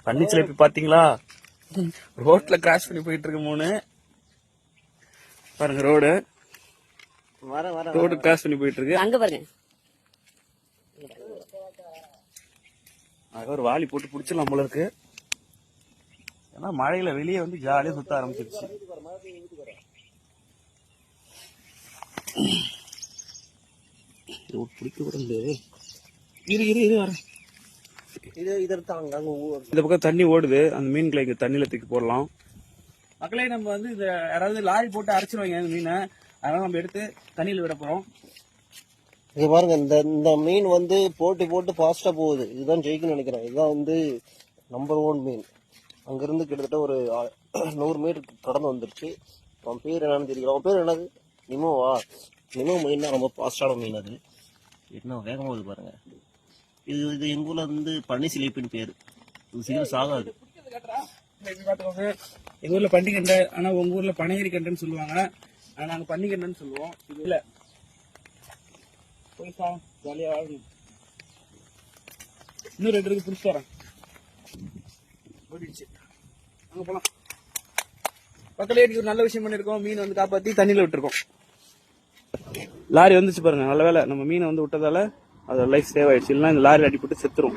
பன்னிச்சிலப்பி பாத்தீங்களா? ரோட்ல கிராஸ் பண்ணி போயிட்டு இருக்கு 3. பாருங்க ரோடு கிராஸ் பண்ணி போயிட்டு இருக்கு. அங்க பாருங்க, ஒரு வாலி போட்டு பிடிச்சிடலாம் போல இருக்கு. ஏன்னா மழையில வெளியே வந்து ஜாலியா சுத்த ஆரம்பிச்சிருச்சு. பிடிக்க விடல. இரு வரேன். இந்த பக்கம் தண்ணி ஓடுது. அந்த மீன்களை தண்ணியில தூக்கி போடலாம். மக்களே, நம்ம வந்து இந்த யாராவது லாரி போட்டு அரைச்சிருவாங்க இந்த மீனை. அதனால நம்ம எடுத்து தண்ணியில விட போறோம். இங்க பாருங்க, இந்த மீன் வந்து போட்டு ஃபாஸ்டா போகுது. இதுதான் ஜெயிக்குன்னு நினைக்கிறேன். இதுதான் வந்து நம்பர் 1 மீன். அங்கிருந்து கிட்டத்தட்ட ஒரு 100 மீட்டர் கடந்து வந்துருச்சு. அவன் பேர் என்னன்னு தெரியல. அவன் பேர் என்னது? நிமோவா? நிமோ மீன் ரொம்ப ஃபாஸ்டான மீன். அது என்ன வேகமா வருது பாருங்க. இது எங்க ஊர்ல வந்து பன்னிசிலேப்பின்னு பேரு. இது சீக்கிரம் சாகாது. எங்க ஊர்ல பன்னிக்கண்டை, ஆனா உங்க ஊர்ல பனையரி கண்டைன்னு சொல்லுவாங்க. ஆனா நாங்க பன்னிக்கண்டைன்னு சொல்லுவோம். இது இல்ல போய் ஜாலியா வாழணும். இன்னும் 2 இருக்கு, பிடிச்சி வரேன். ஓடிடுச்சு. அங்க போலாம். பக்கத்துல ஒரு நல்ல விஷயம் பண்ணிருக்கோம். மீன் வந்து காப்பாத்தி தண்ணியில விட்டுருக்கோம். லாரி வந்துச்சு பாருங்க. நல்ல வேலை நம்ம மீனை வந்து விட்டதால அதோட லைஃப் சேவ் ஆயிடுச்சு. இல்லைன்னா இந்த லாரி அடிபட்டு செத்துரும்.